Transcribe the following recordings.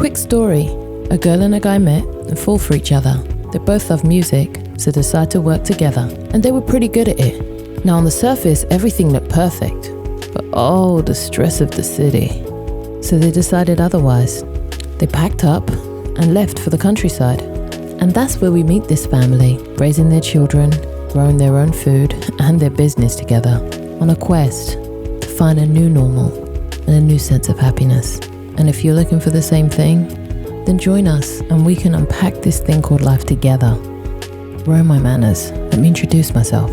Quick story. A girl and a guy met and fall for each other. They both love music, so decide to work together. And they were pretty good at it. Now on the surface, everything looked perfect. But oh, the stress of the city. So they decided otherwise. They packed up and left for the countryside. And that's where we meet this family, raising their children, growing their own food and their business together, on a quest to find a new normal and a new sense of happiness. And if you're looking for the same thing, then join us and we can unpack this thing called life together. Where are my manners? Let me introduce myself.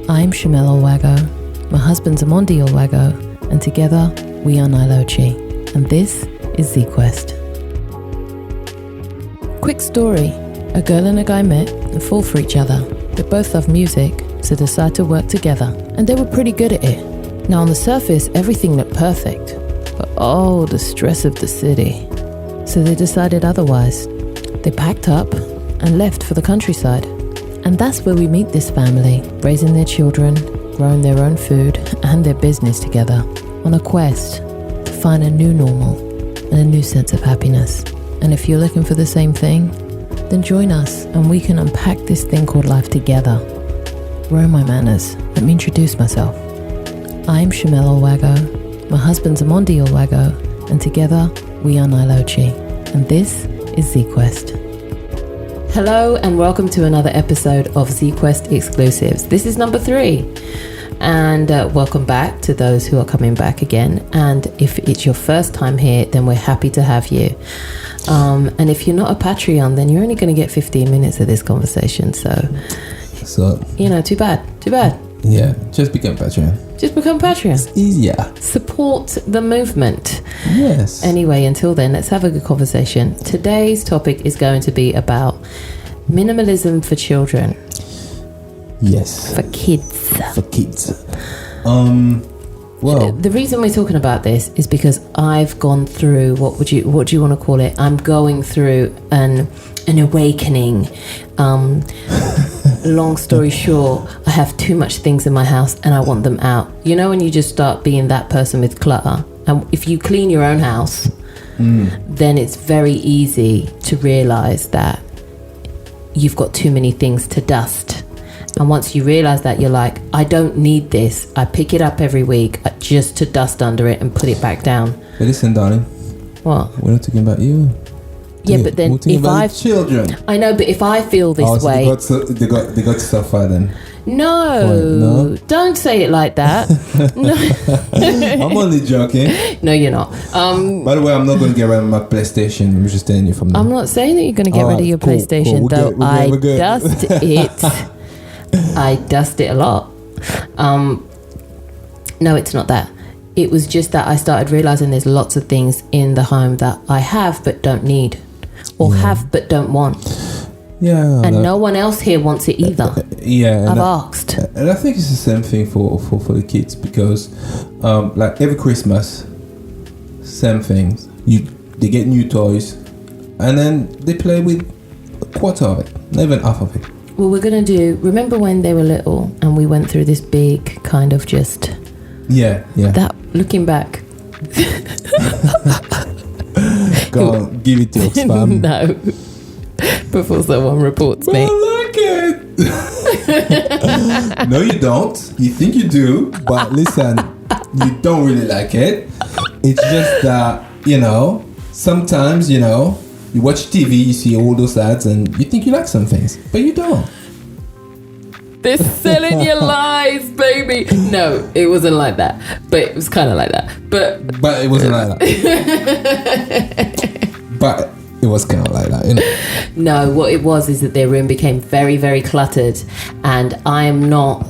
I'm Shamel Olwago, my husband's Amondi Olwago, and together we are Nile Ochi, and this is Z-Quest. Quick story. A girl and a guy met and fall for each other. They both love music, so decide to work together. And they were pretty good at it. Now on the surface, everything looked perfect. But oh, the stress of the city. So they decided otherwise. They packed up and left for the countryside. And that's where we meet this family, raising their children, growing their own food and their business together, on a quest to find a new normal and a new sense of happiness. And if you're looking for the same thing, then join us and we can unpack this thing called life together. Where are my manners? Let me introduce myself. I'm Shamel Olwago, my husband's Amondi Olwago, and together we are Nile Ochi, and this is Z-Quest. Hello and welcome to another episode of Z-Quest Exclusives. This is number 3. And welcome back to those who are coming back again. And if it's your first time here, then we're happy to have you. And if you're not a Patreon, then you're only going to get 15 minutes of this conversation. So, too bad. Yeah, just become Patreon. Just become Patreon. It's easier. Support the movement. Yes. Anyway, until then, let's have a good conversation. Today's topic is going to be about minimalism for children. Yes. For kids. Well, the reason we're talking about this is because I've gone through what do you want to call it? I'm going through an awakening. Long story short, I have too much things in my house and I want them out. You know when you just start being that person with clutter, and if you clean your own house, then it's very easy to realize that you've got too many things to dust. And once you realize that, you're like, I don't need this. I pick it up every week just to dust under it and put it back down. But listen, darling. What? We're not talking about you. Yeah, but then if I children, I know, but if I feel this way, they got to suffer then. No, don't say it like that. No. I'm only joking. No, you're not. By the way, I'm not going to get rid of my PlayStation. I'm just telling you from now. I'm not saying that you're going to get rid of your PlayStation, though. I dust it. I dust it a lot. No, it's not that. It was just that I started realizing there's lots of things in the home that I have but don't need, or have but don't want. Yeah, and no one else here wants it either. I've asked, and I think it's the same thing for the kids, because like every Christmas, same things. They get new toys, and then they play with a quarter of it, not even half of it. Well, we're gonna do. Remember when they were little, and we went through this big kind of just. Yeah. That looking back. Go on, give it to your spam. No. Before someone reports me. I like it. No, you don't. You think you do, but listen, you don't really like it. It's just that, sometimes, you watch TV, you see all those ads, and you think you like some things, but you don't. They're selling your lies, baby. No, it wasn't like that, but it was kind of like that. But it wasn't like that. But it was kind of like that, No, what it was is that their room became very, very cluttered, and I am not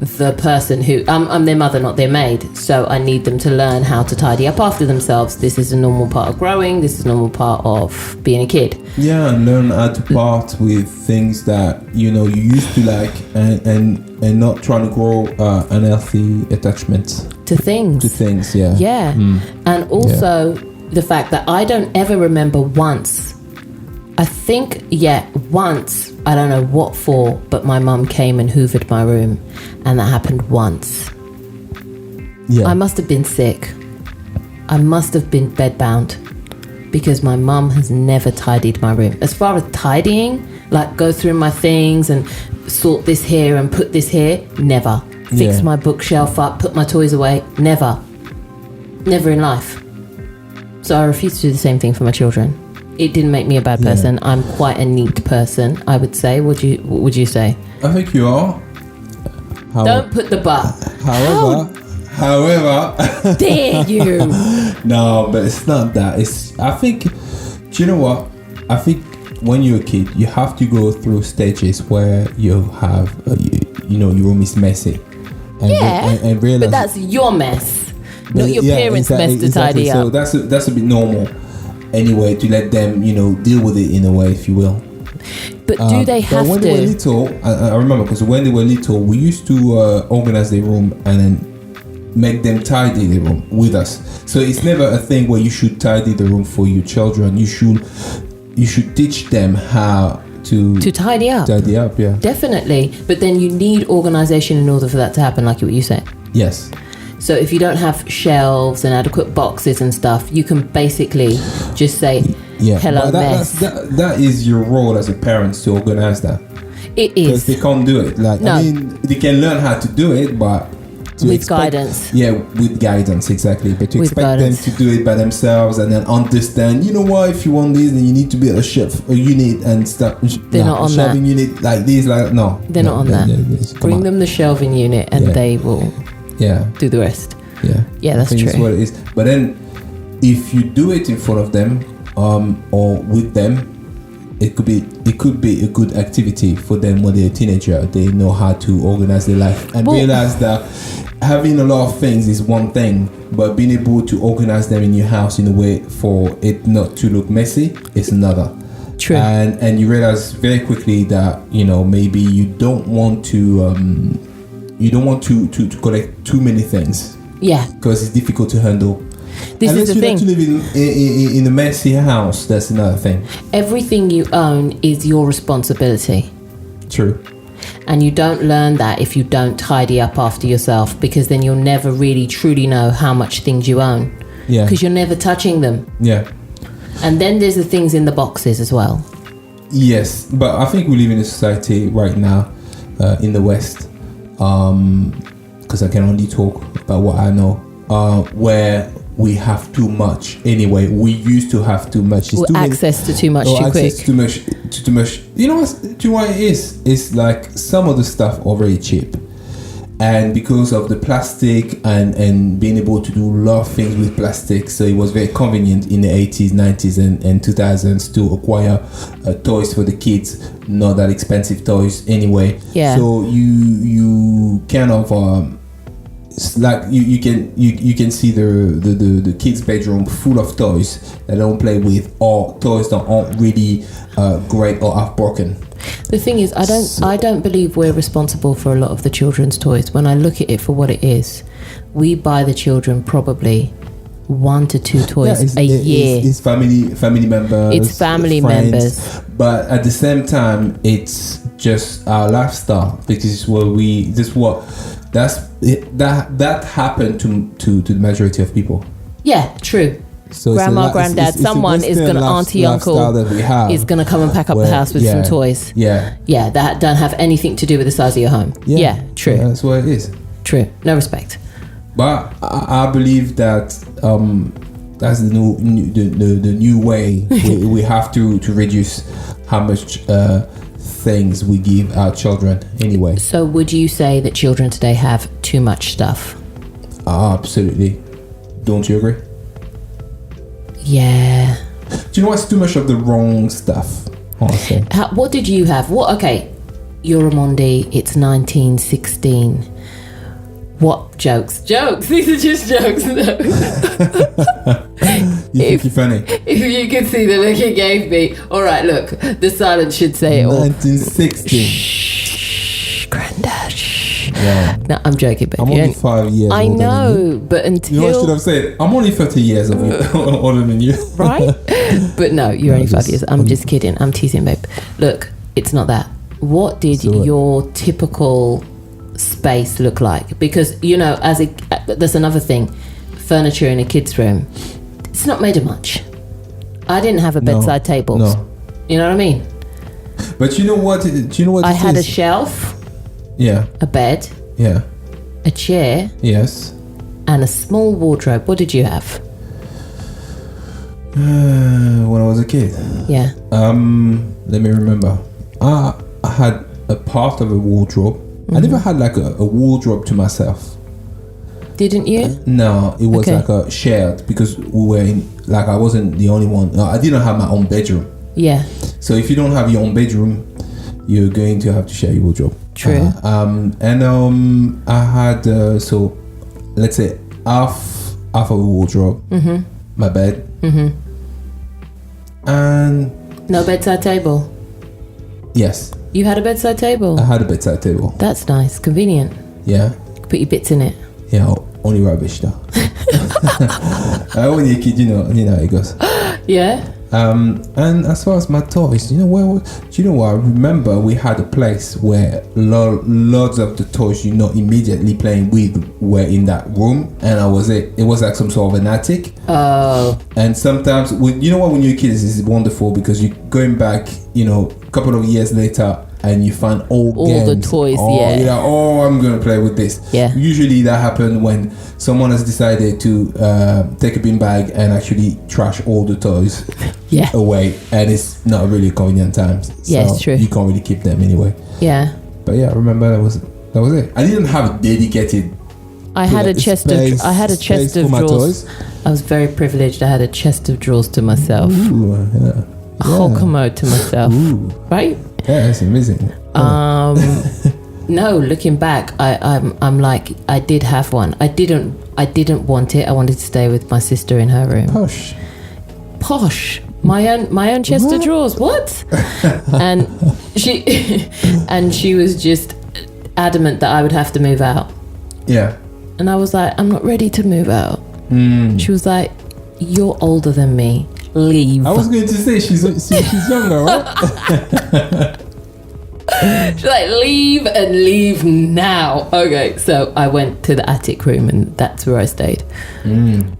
the person who I'm their mother, not their maid, so I need them to learn how to tidy up after themselves. This is a normal part of growing. This is a normal part of being a kid. Yeah, and learn how to part with things that you used to like, and not trying to grow unhealthy attachments to things. Yeah. And also the fact that I don't ever remember once. I think, once, I don't know what for, but my mum came and hoovered my room, and that happened once. Yeah. I must have been sick. I must have been bedbound. because my mum has never tidied my room. As far as tidying, like go through my things and sort this here and put this here, never. Fix my bookshelf up, put my toys away, never. Never in life. So I refuse to do the same thing for my children. It didn't make me a bad person. I'm quite a neat person, I would say. What would you say? I think you are. Don't put the but. However, dare you? No, but it's not that. I think, do you know what? I think when you're a kid, you have to go through stages where you have, your room is messy. And realize, but that's your mess, not your parents' mess to tidy up. So that's a bit normal, anyway, to let them, deal with it in a way, if you will. But do they have when to? They were little, I remember, because when they were little, we used to organize their room and then make them tidy the room with us. So it's never a thing where you should tidy the room for your children. You should teach them how to tidy up. Tidy up, yeah. Definitely. But then you need organization in order for that to happen, like what you said. Yes. So if you don't have shelves and adequate boxes and stuff, you can basically just say, hello, mess. That is your role as a parent, to organize that. It is. Because they can't do it. I mean, they can learn how to do it, but with guidance. Yeah, with guidance, exactly. But to expect them to do it by themselves and then understand, you know what, if you want this, then you need to be a shelf unit and stuff. They're not on that. Shelving unit like this, no. They're not on that. Bring them the shelving unit and they will do the rest. Yeah, that's true. That's what it is. But then, if you do it in front of them or with them, it could be a good activity for them when they're a teenager. They know how to organize their life and realize that having a lot of things is one thing, but being able to organize them in your house in a way for it not to look messy is another. True. And you realize very quickly that maybe you don't want to collect too many things. Yeah. Because it's difficult to handle. This is the thing. Unless you like to live in a messy house, that's another thing. Everything you own is your responsibility. True. And you don't learn that if you don't tidy up after yourself, because then you'll never really truly know how much things you own. Yeah. Because you're never touching them. Yeah. And then there's the things in the boxes as well. Yes, but I think we live in a society right now in the West, because I can only talk about what I know, where we have too much. Anyway, we used to have too much. Access to too much too quick. Too much. You know what it is? It's like some of the stuff are very cheap. And because of the plastic and being able to do a lot of things with plastic, so it was very convenient in the 80s, 90s and 2000s to acquire toys for the kids, not that expensive toys anyway. Yeah. So you kind of like you can see the kids' bedroom full of toys that they don't play with, or toys that aren't really great or are broken. The thing is, I don't believe we're responsible for a lot of the children's toys. When I look at it for what it is, we buy the children probably 1 to 2 toys a year. It's family members. It's family friends, members. But at the same time, it's just our lifestyle, because that happened to the majority of people. Yeah, true. So Grandma, granddad, someone is going to, auntie, uncle is going to come and pack up the house with some toys. Yeah. Yeah, that don't have anything to do with the size of your home. Yeah, true. Yeah, that's what it is. True. No respect. But I believe that that's the new way. we have to reduce how much things we give our children anyway. So would you say that children today have too much stuff? Absolutely. Don't you agree? Yeah. Do you know what's too much of the wrong stuff? Honestly. What did you have? Okay, you're a Mondi. It's 1916. What jokes? These are just jokes. You think you're funny? If you could see the look he gave me. All right, look. The silence should say it all. 1960. Shh, granddad. Shh. Yeah. No, I'm joking, baby. I'm only 5 years I older know, than you. but until... You know what I should have said? I'm only 30 years older than you. Right? But no, you're only 5 years. I'm just kidding. I'm teasing, babe. Look, it's not that. What did your typical space look like? Because, that's another thing. Furniture in a kid's room, it's not made of much. I didn't have a bedside table. No. You know what I mean? But you know what? I had a shelf, Yeah. a bed, Yeah. a chair, Yes. and a small wardrobe. What did you have? When I was a kid. Yeah. Let me remember. I had a part of a wardrobe. I never had like a wardrobe to myself. Didn't you? No, it was Okay. like a shared because we were in, like I wasn't the only one. I didn't have my own bedroom. Yeah. So if you don't have your own bedroom, you're going to have to share your wardrobe. True. I had so let's say half of a wardrobe, my bed, and No bedside table. yes, You had a bedside table. I had a bedside table. That's nice, convenient. Yeah, Put your bits in it. yeah, only rubbish though. When you're a kid, you know how it goes. Yeah. And as far as my toys, do you know what? I remember we had a place where lots of the toys you're not immediately playing with were in that room, and that was it. It was like some sort of an attic. Oh. And sometimes, when you're a kid, this is wonderful because you're going back, a couple of years later, and you find all the games. toys, Oh, yeah. You're like, oh, I'm going to play with this. Yeah. Usually that happens when someone has decided to take a bin bag and actually trash all the toys Yeah. away, and it's not really convenient times. Yeah, so it's true. You can't really keep them anyway. Yeah. But yeah, I remember that was it. I didn't have a dedicated. I had a chest space of for my drawers. toys. I was very privileged. I had a chest of drawers to myself. Ooh, yeah. A whole commode to myself. Ooh. Right? Yeah, that's amazing. No, looking back, I'm like, I did have one. I didn't want it. I wanted to stay with my sister in her room. Posh. My own chest of drawers. What? And she was just adamant that I would have to move out. Yeah. And I was like, I'm not ready to move out. She was like, you're older than me. Leave. I was going to say she's younger, right? She's like, leave and leave now. Okay, so I went to the attic room and that's where I stayed.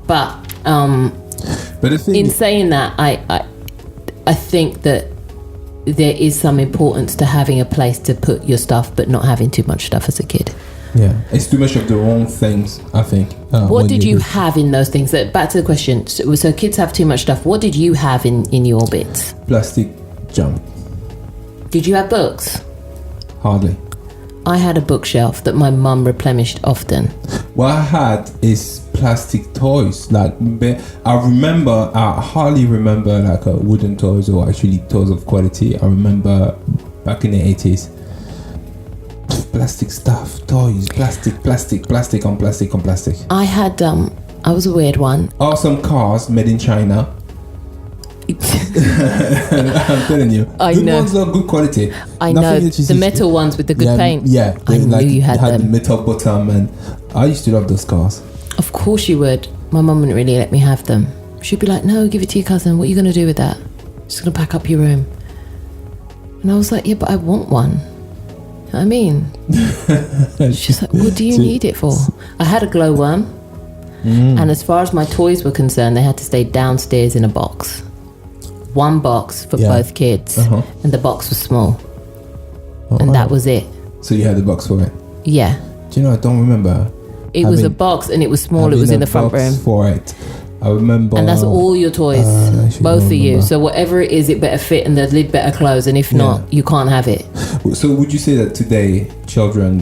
But the thing in saying that, I think that there is some importance to having a place to put your stuff, but not having too much stuff as a kid. yeah, it's too much of the wrong things, I think. What did you have in those things? Back to the question. So kids have too much stuff. What did you have in your bits? Plastic junk. Did you have books? Hardly. I had a bookshelf that my mum replenished often. What I had is plastic toys. Like I hardly remember like wooden toys or actually toys of quality. I remember back in the 80s, plastic stuff, toys, plastic on plastic. I had I was a weird one. Awesome cars made in China. I'm telling you, I good know. ones are good quality. I Nothing know that you the see- metal ones with the good paint. Yeah, I they, knew you had the them. metal bottom, and I used to love those cars. Of course you would. My mum wouldn't really let me have them. She'd be like, no, give it to your cousin. What are you going to do with that? She's going to pack up your room. And I was like, yeah, but I want one. You know what I mean? She's like, what do you need it for? I had a glowworm. And as far as my toys were concerned, they had to stay downstairs in a box. One box for both kids. And the box was small. And that was it. So you had the box for it? Yeah. Do you know, I don't remember. It was a box and it was small. It was in the front room. For it. I remember. And that's all your toys, both of you. remember. So whatever it is, it better fit and the lid better close. And if not, you can't have it. So would you say that today children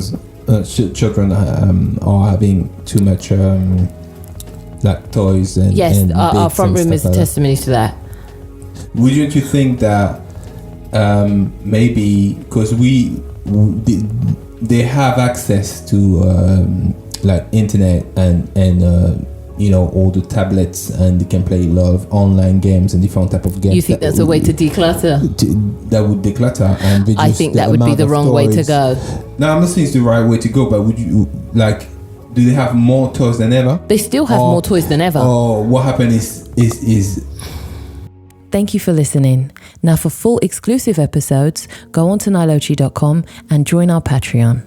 are having too much like toys and Yes, and our bits front and room stuff is a like that? testimony to that. Wouldn't you think that maybe because they have access to like internet and all the tablets, and they can play a lot of online games and different type of games. You think that's a way to declutter? That would declutter and reduce I think the that would be amount the of wrong way to toys. go. No, I'm not saying it's the right way to go, but would you like? Do they have more toys than ever? They still have more toys than ever. Or what happened is Thank you for listening. Now for full exclusive episodes, go on to nileochi.com and join our Patreon.